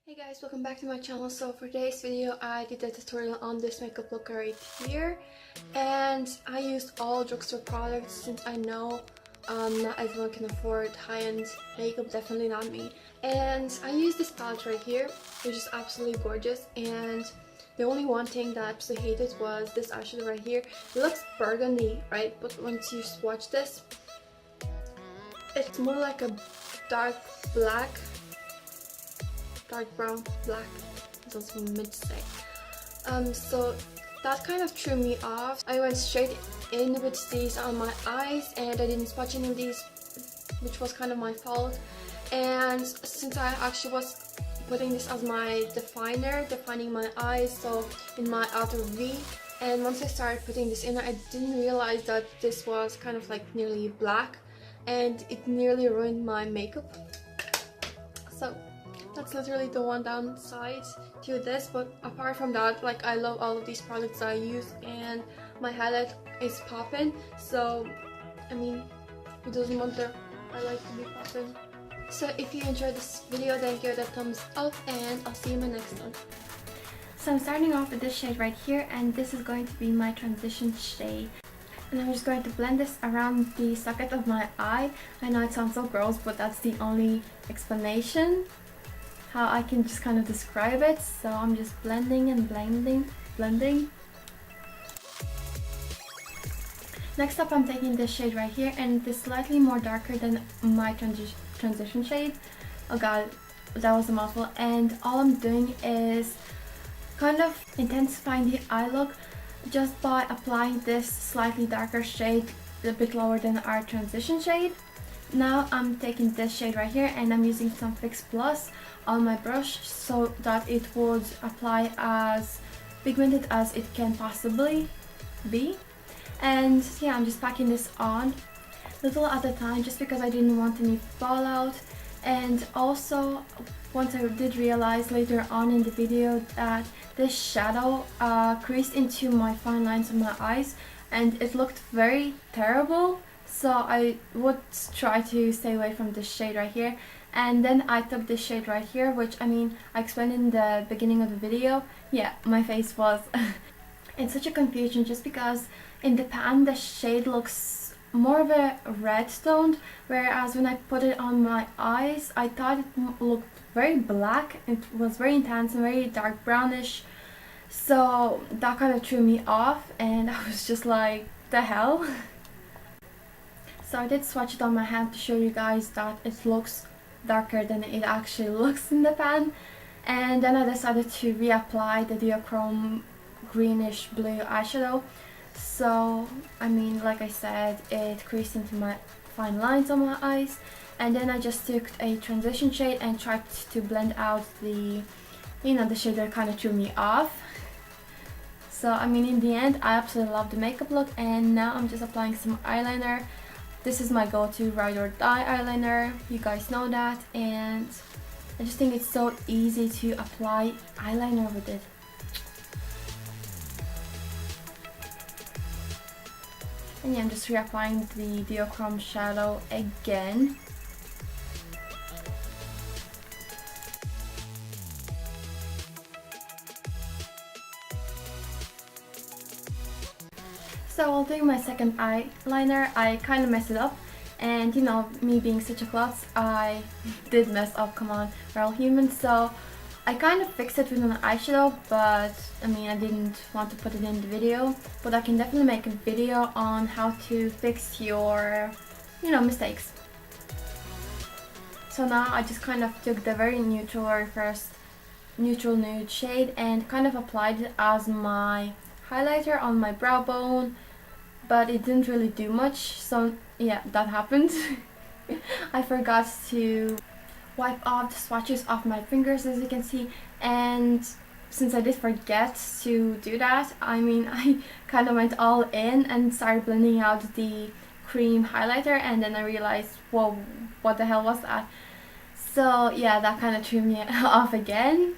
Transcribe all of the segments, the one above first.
Hey guys, welcome back to my channel. So for today's video I did a tutorial on this makeup look right here, and I used all drugstore products since I know not everyone can afford high-end makeup, definitely not me. And I used this palette right here, which is absolutely gorgeous, and the only one thing that I absolutely hated was this eyeshadow right here. It looks burgundy, right? But once you swatch this, it's more like a dark black, dark brown, black, that's what I'm meant to say. So that kind of threw me off. I went straight in with these on my eyes and I didn't swatch any of these, which was kind of my fault. And since I actually was putting this as my definer, defining my eyes, so in my outer V, and once I started putting this in, I didn't realize that this was kind of like nearly black, and it nearly ruined my makeup. So that's literally the one downside to this, but apart from that, like, I love all of these products that I use and my highlight is popping. So I mean, who doesn't want their highlight to be popping? So if you enjoyed this video, then give it a thumbs up and I'll see you in my next one. So I'm starting off with this shade right here, and this is going to be my transition shade. And I'm just going to blend this around the socket of my eye. I know it sounds so gross, but that's the only explanation how I can just kind of describe it. So I'm just blending and blending. Next up, I'm taking this shade right here, and it's slightly more darker than my transition shade. Oh god, that was a mouthful. And all I'm doing is kind of intensifying the eye look just by applying this slightly darker shade a bit lower than our transition shade. Now I'm taking this shade right here and I'm using some Fix Plus on my brush so that it would apply as pigmented as it can possibly be. And yeah, I'm just packing this on little at a time just because I didn't want any fallout. And also, once I did realize later on in the video that this shadow creased into my fine lines of my eyes and it looked very terrible, so I would try to stay away from this shade right here. And then I took this shade right here, which, I mean, I explained in the beginning of the video. Yeah, my face was in such a confusion just because in the pan the shade looks more of a red toned, whereas when I put it on my eyes I thought it looked very black. It was very intense and very dark brownish, so that kind of threw me off and I was just like, the hell. So I did swatch it on my hand to show you guys that it looks darker than it actually looks in the pan, and then I decided to reapply the duochrome greenish blue eyeshadow. So I mean, like I said, it creased into my fine lines on my eyes, and then I just took a transition shade and tried to blend out the, you know, the shade that kind of threw me off. So I mean, in the end, I absolutely love the makeup look, and now I'm just applying some eyeliner. This is my go-to ride or die eyeliner, you guys know that, and I just think it's so easy to apply eyeliner with it. And yeah, I'm just reapplying the duochrome shadow again. So while doing my second eyeliner, I kind of messed it up, and you know, me being such a klutz, I did mess up, come on, we're all human. So I kind of fixed it with an eyeshadow, but I mean, I didn't want to put it in the video, but I can definitely make a video on how to fix your, you know, mistakes. So now I just kind of took the very neutral, very first neutral nude shade and kind of applied it as my highlighter on my brow bone, but it didn't really do much. So yeah, that happened. I forgot to wipe off the swatches off my fingers, as you can see, and since I did forget to do that, I mean, I kind of went all in and started blending out the cream highlighter, and then I realized, whoa, what the hell was that? So yeah, that kind of threw me off again,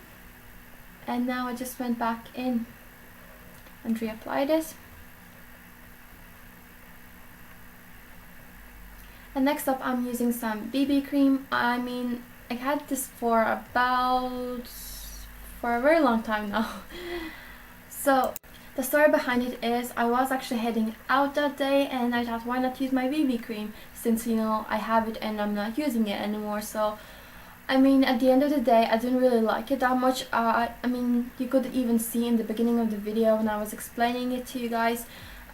and now I just went back in and reapplied it. And next up, I'm using some BB cream. I mean, I had this for a very long time now. So the story behind it is I was actually heading out that day and I thought, why not use my BB cream, since you know I have it and I'm not using it anymore. So I mean, at the end of the day, I didn't really like it that much. I mean, you could even see in the beginning of the video when I was explaining it to you guys,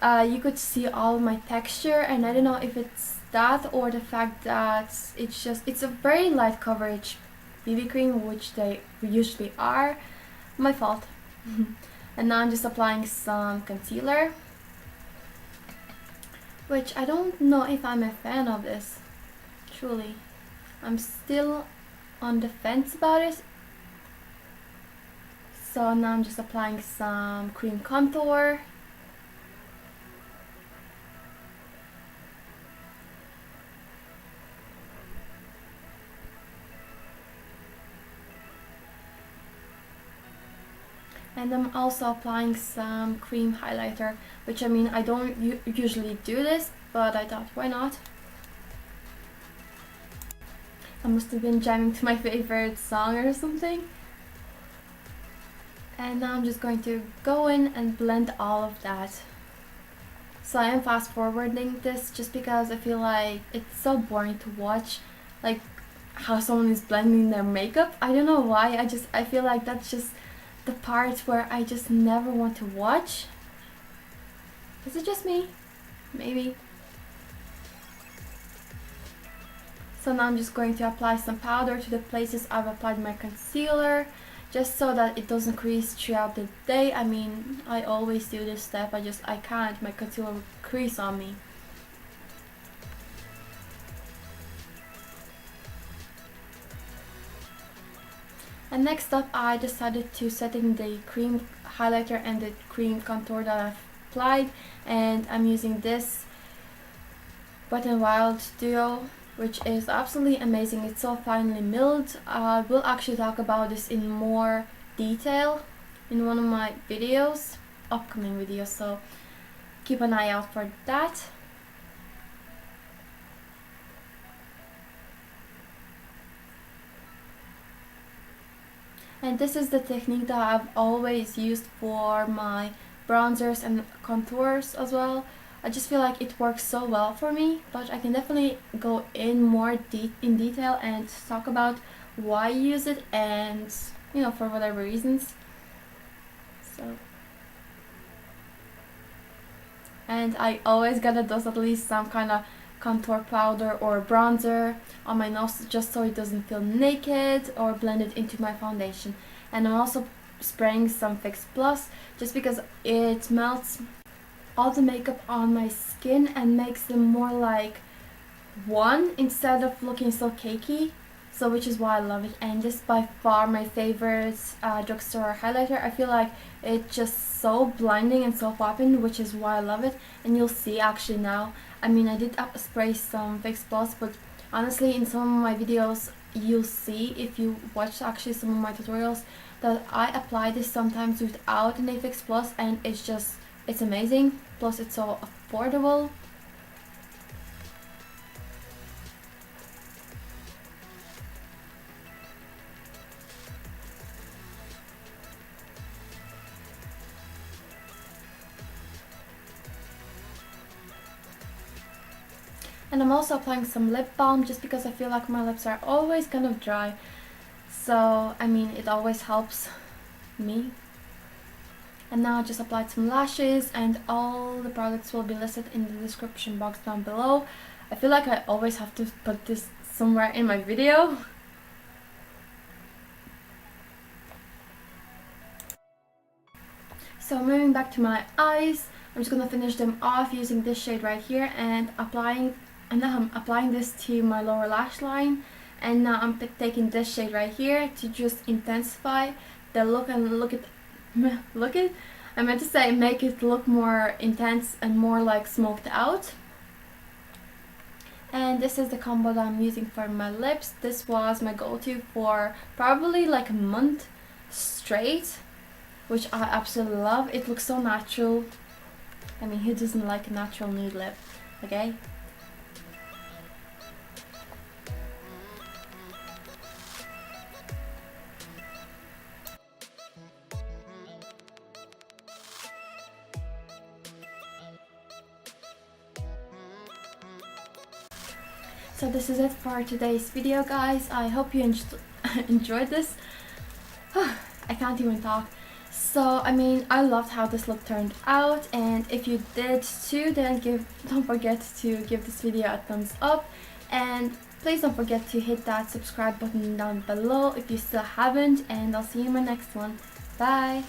you could see all of my texture, and I don't know if it's that or the fact that it's a very light coverage BB cream, which they usually are. My fault. And now I'm just applying some concealer, which I don't know if I'm a fan of this, truly. I'm still on the fence about it. So now I'm just applying some cream contour. And I'm also applying some cream highlighter, which I mean, I don't usually do this, but I thought, why not? I must have been jamming to my favorite song or something. And now I'm just going to go in and blend all of that. So I am fast forwarding this just because I feel like it's so boring to watch, like how someone is blending their makeup. I don't know why, I feel like that's just the part where I just never want to watch. Is it just me? Maybe. So now I'm just going to apply some powder to the places I've applied my concealer, just so that it doesn't crease throughout the day. I mean, I always do this step, I can't, my concealer will crease on me. And next up, I decided to set in the cream highlighter and the cream contour that I've applied, and I'm using this Wet n Wild duo, which is absolutely amazing. It's so finely milled. We'll actually talk about this in more detail in one of my videos, upcoming videos, so keep an eye out for that. And this is the technique that I've always used for my bronzers and contours as well. I just feel like it works so well for me, but I can definitely go in more in detail and talk about why I use it, and you know, for whatever reasons. So, and I always gotta dust at least some kind of contour powder or bronzer on my nose, just so it doesn't feel naked, or blend it into my foundation. And I'm also spraying some Fix Plus just because it melts all the makeup on my skin and makes them more like one instead of looking so cakey, so which is why I love it. And this is by far my favorite drugstore highlighter. I feel like it's just so blinding and so popping, which is why I love it. And you'll see actually now, I mean, I did spray some Fix Plus, but honestly in some of my videos you'll see, if you watch actually some of my tutorials, that I apply this sometimes without any Fix Plus, and it's amazing. Plus it's so affordable. And I'm also applying some lip balm just because I feel like my lips are always kind of dry. So, I mean, it always helps me. And now I just applied some lashes, and all the products will be listed in the description box down below. I feel like I always have to put this somewhere in my video. So moving back to my eyes, I'm just gonna finish them off using this shade right here and now I'm applying this to my lower lash line. And now I'm taking this shade right here to just intensify the look and I meant to say make it look more intense and more like smoked out. And this is the combo that I'm using for my lips. This was my go-to for probably like a month straight, which I absolutely love. It looks so natural. I mean, who doesn't like a natural nude lip, okay? So this is it for today's video, guys. I hope you enjoyed this. I can't even talk. So I mean, I loved how this look turned out, and if you did too, then don't forget to give this video a thumbs up, and please don't forget to hit that subscribe button down below if you still haven't, and I'll see you in my next one. Bye!